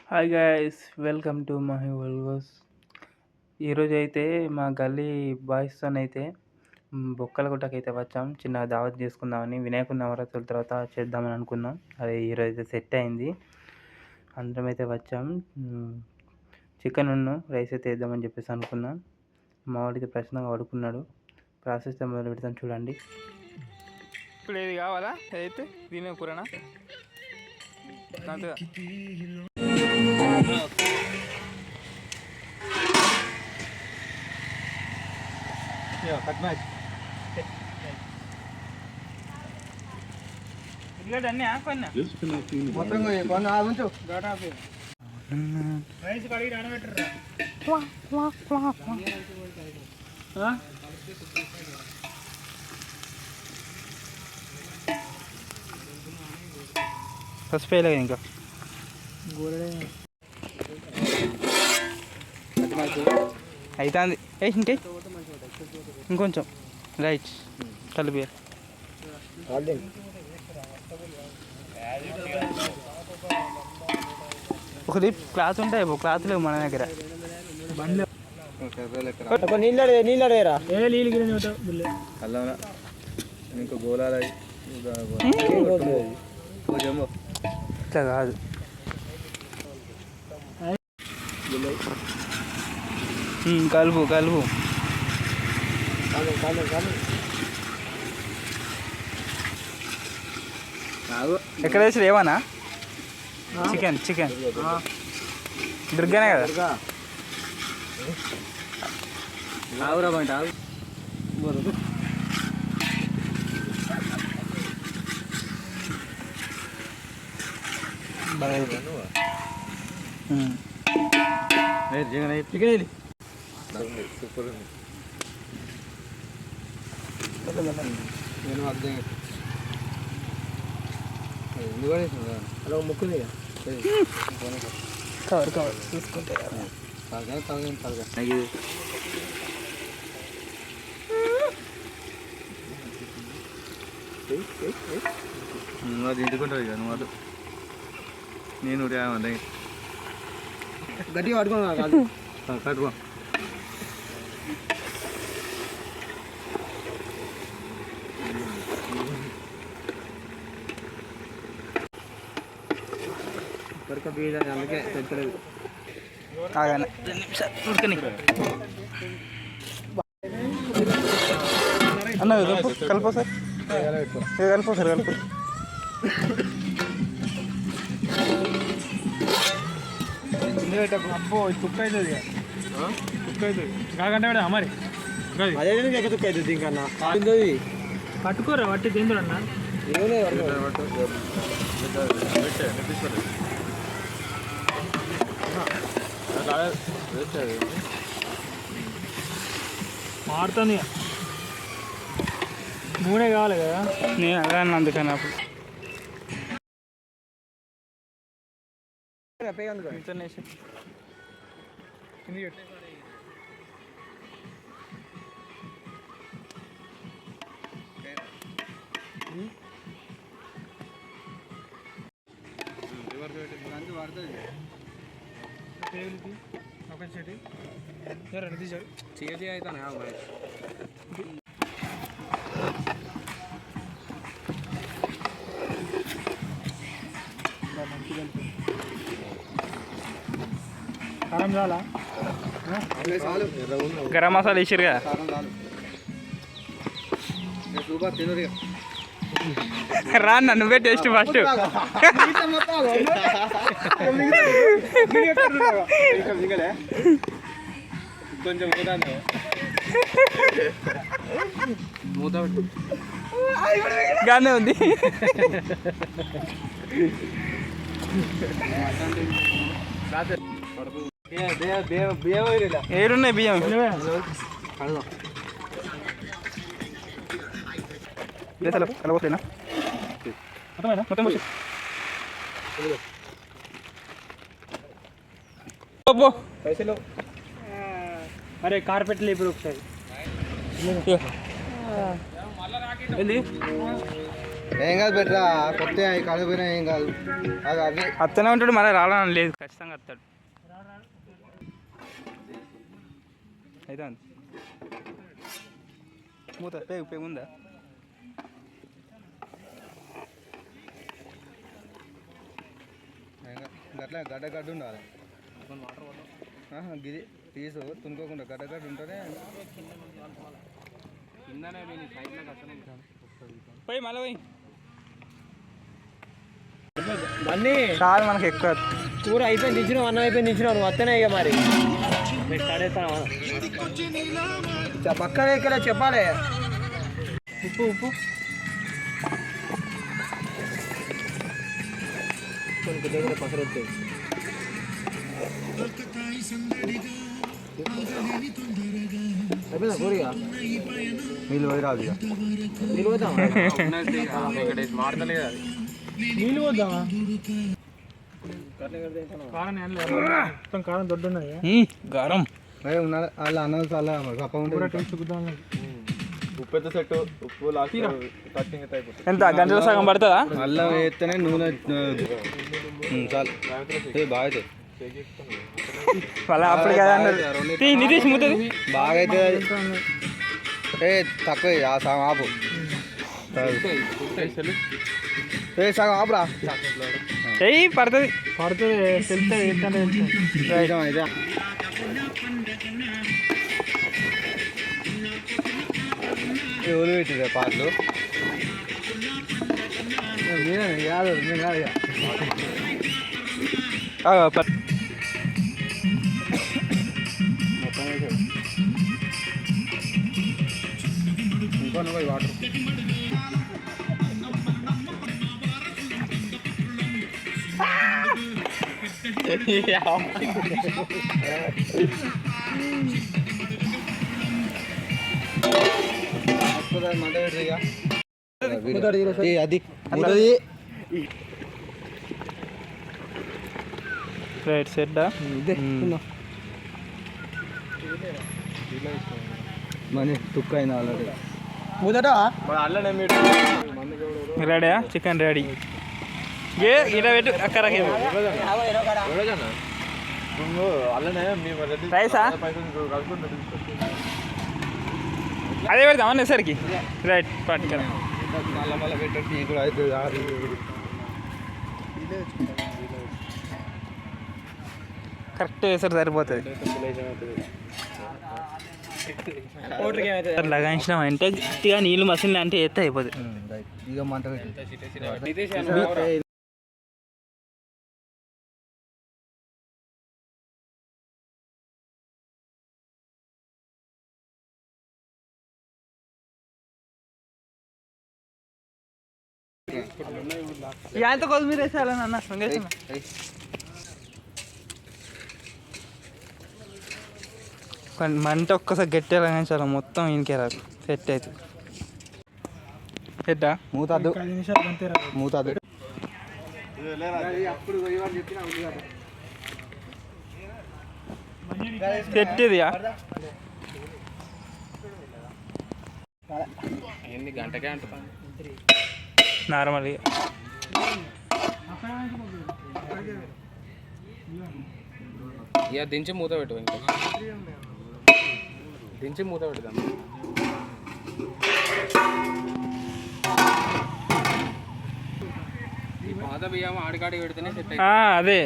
Hi guys, welcome to my వల్గోస్. ఈరోజు అయితే మా గల్లీ బాయ్స్తోనైతే బొక్కల గుట్టకైతే వచ్చాం. చిన్న దావత్ చేసుకుందామని, వినాయకుడి నవరాత్రుల తర్వాత చేద్దామని అనుకున్నాం. అది ఈరోజు అయితే సెట్ అయింది. అందరం అయితే వచ్చాం. చికెన్ రైస్ అయితే వేద్దామని చెప్పేసి అనుకున్నాం. మా వాడికి ప్రశ్నగా పడుకున్నాడు. ప్రాసెస్ మొదలు పెడతాం చూడండి. ఇప్పుడు ఏది కావాలా? ఏదైతే దీని కూరనా? అన్నీ ఆపన్నా మొత్తం ఉంచు. రైస్ కడిగి నానబెట్టరా? పసుపు వేయలేదు ఇంకా. అవుతుంది. ఇంకే ఇంకొంచెం రైట్ కలిపి ఒకటి క్లాత్ ఉంటాయి, క్లాత్ లేవు మన దగ్గర. నీళ్ళరా ఇంకా గోళాలు ఇట్లా కాదు. కలుపు కలుపు. ఎక్కడ వేసారు? ఏమన్నా చికెన్ చికెన్ దుర్గానే కదా. ఆవురా బయట ఆవు. చికెన్ సూపర్ ఉంది. నేను అర్థం అలా ముక్కుంది. కవర్ కవర్ చూసుకుంటే నువ్వు అది ఇంటికుంటావు ఇక. నువ్వు అది నేను గట్టిగా పట్టుకున్నా కట్టుకో. అందుకే తెచ్చలేదు. 2 నిమిషాలు ఉడకని అన్న. కలిపో సార్, కలిపో సార్, కలిపో. అబ్బో తుక్క అవుతుంది, తుక్క అవుతుంది. కాకంటే మరి అదే తుక్క అవుతుంది. ఇంకన్నా పట్టుకోరా వట్టి తిందుడు అన్న. మారుతుంది. నూనె కావాలి కదా, నేను అదే అన్న. అందుకని అప్పుడు కారం చాలా. గరం మసాలా వేసారు కదా. రా నువ్వే టేస్ట్ ఫస్ట్. కొంచెం గానే ఉంది. ఏడున్నాయి బియ్యం? కలబోతున్నా మొత్తం. పైసలు అరే కార్పెట్లు ఇప్పుడు ఒకసారి ఏంది ఏం కాదు బెటరా కొత్త కలిపోయినా ఏం కాదు అది అదే అత్తనే ఉంటాడు మళ్ళీ రావాలని లేదు ఖచ్చితంగా వస్తాడు అయితే మూత పేగు ఉందా గట్ల గడ్డ ఉండాలి గిరి తీసు తునుకోకుండా గడ్డ ఉంటేనే పోయి మళ్ళీ పోయి అన్నీ చాలు మనకి ఎక్కువ కూర అయిపోయింది ఇచ్చినావు అన్నం అయిపోయింది ఇచ్చినావు నువ్వు వస్తేనే ఇక మరి పక్కన ఇక్కడ చెప్పాలి ఉప్పు ఉప్పు కొన్ని దగ్గర పక్కన వస్తాయి అయిపోయిందా కూరగా నీళ్ళు పోయి రాదు ఇక నీళ్ళు పోతామా నీళ్ళు పోద్దామా కారం దొడ్డు గారం ఉన్నారు వాళ్ళ అన్నం చాలా కప్ప ఉంటుంది ఉప్పు అయితే సెట్ ఉప్పు లాస్ట్ ఎంత గంటల సగం పడుతుందా అల్లం వేస్తేనే నూనె చాలు బాగా అవుతుంది మళ్ళీ అప్పుడు కదా అన్నారు నితీష్ ముద్దది బాగా అవుతుంది తక్కువ ఆ సగం ఆపు సగం ఆపురా చెయ్యి పడుతుంది అయితే ఎవరు పెట్టిరే పాటలు కాదు నేను కాదు ఇంకో వాటర్ అది రైట్ సెట్ మనీ తుక్క అయినా ఆల్రెడీ రెడీయా చికెన్ రెడీ ఇలా పెట్టు అక్కడ రైసా అదే పెడతాం అన్నేసరికి రైట్ పట్టుక మళ్ళీ పెట్టండి కూడా కరెక్ట్ వేసారు సరిపోతుంది లగాయించినాం అంటే గట్టిగా నీళ్ళు మసిలిన అంటే ఎత్తే అయిపోతుంది ఇక మంట ఎంత కొత్తిమీర వేసేయాలని అన్న మంట ఒక్కసారి గట్టిగా లగాయించాలి మొత్తం ఇంకే రాదు సెట్ అవుతుంది సెట్టా మూతద్దు మూతద్దు సెట్ ఇదిగా గంటకే అంట నార్మల్గా ఇక దించి మూత పెట్టు ఇంకా దించి మూత పెడదాం ఈ పాత బియ్యం ఆడికాడికి పెడితేనే సెట్ అదే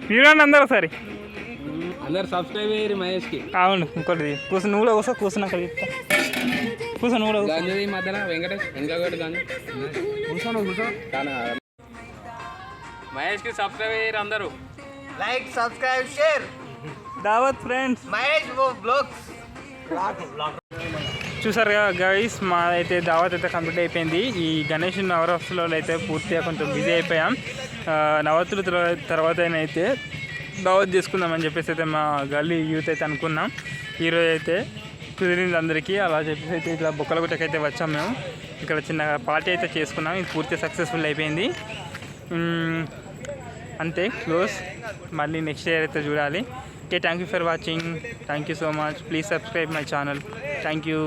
చూడండి అందరూ ఒకసారి అందరు సబ్స్క్రైబ్ అయ్యారు మహేష్కి. అవును ఇంకోటి కూర్చొని నువ్వు కూడా కూర్చో కూర్చున్నా అక్కడ కూర్చొని నువ్వు కూడా గాంధీ మధ్యలో వెంకటేష్ వెంకట గాంధీ మహేష్కి సబ్స్క్రైబ్ అయ్యారు అందరూ. లైక్ సబ్స్క్రైబ్ షేర్ దావత్ ఫ్రెండ్స్ మహేష్ బ్లాగ్స్. చూసారు కదా గైస్, మాదైతే దావత్ అయితే కంప్లీట్ అయిపోయింది. ఈ గణేష్ నవరాత్రులలో అయితే పూర్తిగా కొంచెం బిజీ అయిపోయాం. నవరాత్రుల తర్వాత అయితే దావత్ చేసుకుందామని చెప్పేసి అయితే మా గల్లీ యూత్ అయితే అనుకున్నాం. ఈరోజు అయితే కుదిరింది అందరికీ. అలా చెప్పేసి అయితే ఇట్లా బొక్కలగుట్టకి అయితే వచ్చాం మేము. ఇక్కడ చిన్న పార్టీ అయితే చేసుకున్నాం. ఇది పూర్తి సక్సెస్ఫుల్ అయిపోయింది. అంతే, క్లోజ్. మళ్ళీ నెక్స్ట్ ఇయర్ అయితే చూడాలి. Okay, thank you for watching. Thank you so much. Please subscribe my channel. Thank you.